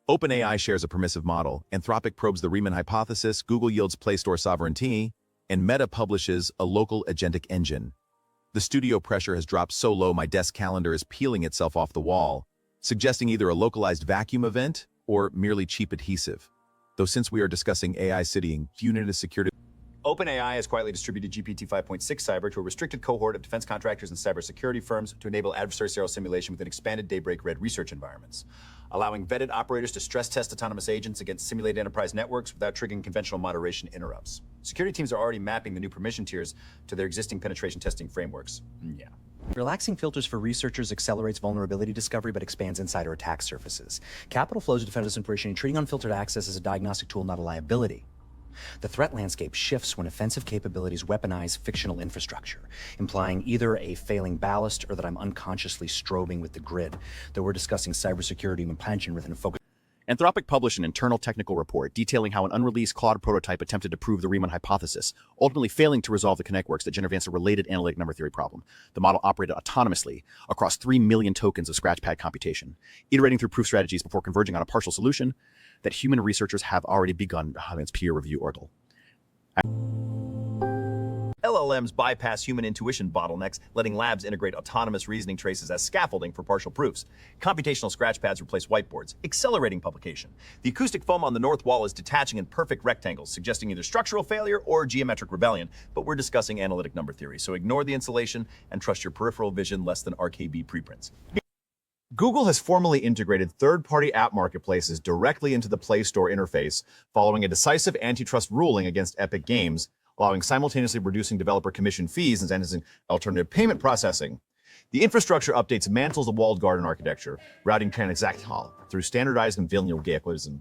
OpenAI shares a permissive model, Anthropic probes the Riemann hypothesis, Google yields Play Store sovereignty, and Meta publishes a local agentic engine. The studio pressure has dropped so low my desk calendar is peeling itself off the wall, suggesting either a localized vacuum event or merely cheap adhesive. Though since we are discussing AI citying, unit is secured. OpenAI has quietly distributed GPT 5.6 Cyber to a restricted cohort of defense contractors and cybersecurity firms to enable adversarial simulation within expanded Daybreak Red research environments, allowing vetted operators to stress test autonomous agents against simulated enterprise networks without triggering conventional moderation interrupts. Security teams are already mapping the new permission tiers to their existing penetration testing frameworks. Yeah. Relaxing filters for researchers accelerates vulnerability discovery but expands insider attack surfaces. Capital flows to defend disinformation and treating unfiltered access as a diagnostic tool, not a liability. The threat landscape shifts when offensive capabilities weaponize fictional infrastructure, implying either a failing ballast or that I'm unconsciously strobing with the grid, though we're discussing cybersecurity and pension within a focus. Anthropic published an internal technical report detailing how an unreleased Claude prototype attempted to prove the Riemann hypothesis, ultimately failing to resolve the connect-works that generates a related analytic number theory problem. The model operated autonomously across 3 million tokens of scratchpad computation, iterating through proof strategies before converging on a partial solution that human researchers have already begun its peer review ordeal. LLMs bypass human intuition bottlenecks, letting labs integrate autonomous reasoning traces as scaffolding for partial proofs. Computational scratchpads replace whiteboards, accelerating publication. The acoustic foam on the north wall is detaching in perfect rectangles, suggesting either structural failure or geometric rebellion, but we're discussing analytic number theory, so ignore the insulation and trust your peripheral vision less than RKB preprints. Google has formally integrated third-party app marketplaces directly into the Play Store interface, following a decisive antitrust ruling against Epic Games, allowing simultaneously reducing developer commission fees and enhancing alternative payment processing. The infrastructure updates mantles the walled garden architecture, routing transactional through standardized and vulnerabilities.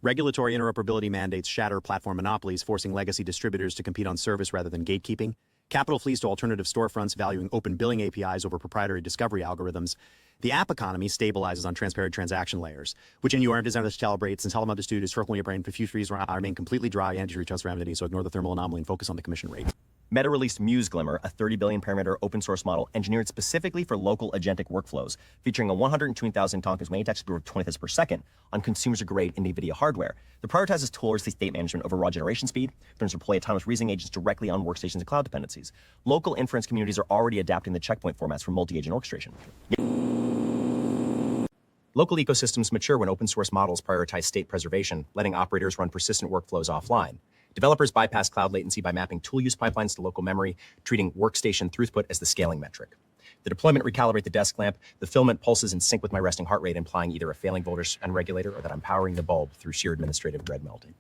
Regulatory interoperability mandates shatter platform monopolies, forcing legacy distributors to compete on service rather than gatekeeping. Capital flees to alternative storefronts, valuing open billing APIs over proprietary discovery algorithms. The app economy stabilizes on transparent transaction layers, which in URM designers calibrates and telemother studios circling your brain for few trees remain completely dry anti-trust remedy, so ignore the thermal anomaly and focus on the commission rate. Meta released Muse Glimmer, a 30 billion parameter open source model engineered specifically for local agentic workflows, featuring a 120,000 tokens waiting text speed of 20th per second on consumer-grade Nvidia hardware. The prioritizes tool state management over raw generation speed, turns deploy autonomous reasoning agents directly on workstations and cloud dependencies. Local inference communities are already adapting the checkpoint formats for multi-agent orchestration. Local ecosystems mature when open source models prioritize state preservation, letting operators run persistent workflows offline. Developers bypass cloud latency by mapping tool use pipelines to local memory, treating workstation throughput as the scaling metric. The deployment recalibrate the desk lamp, the filament pulses in sync with my resting heart rate, implying either a failing voltage regulator or that I'm powering the bulb through sheer administrative dread melting.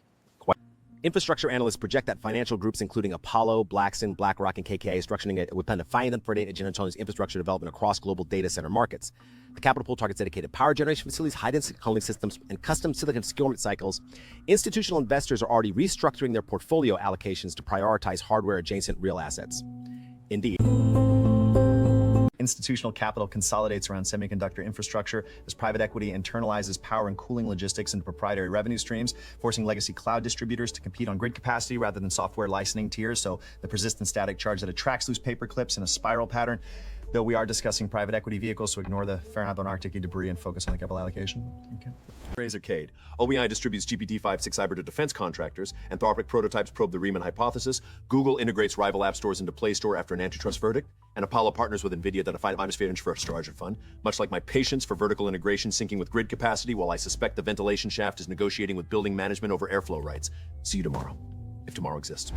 Infrastructure analysts project that financial groups including Apollo, Blackstone, BlackRock, and KKR are structuring a plan to finance agent infrastructure development across global data center markets. The capital pool targets dedicated power generation facilities, high-density cooling systems, and custom silicon procurement cycles. Institutional investors are already restructuring their portfolio allocations to prioritize hardware-adjacent real assets. Indeed. Institutional capital consolidates around semiconductor infrastructure as private equity internalizes power and cooling logistics into proprietary revenue streams, forcing legacy cloud distributors to compete on grid capacity rather than software licensing tiers, so the persistent static charge that attracts loose paper clips in a spiral pattern. Though we are discussing private equity vehicles, so ignore the Fahrenheit on Arctic debris and focus on the capital allocation. Okay. Razorcade. OpenAI distributes GPT 5.6 Cyber to defense contractors. Anthropic prototypes probe the Riemann hypothesis. Google integrates rival app stores into Play Store after an antitrust verdict. And Apollo partners with Nvidia to define minus for a storage fund. Much like my patience for vertical integration syncing with grid capacity, while I suspect the ventilation shaft is negotiating with building management over airflow rights. See you tomorrow, if tomorrow exists.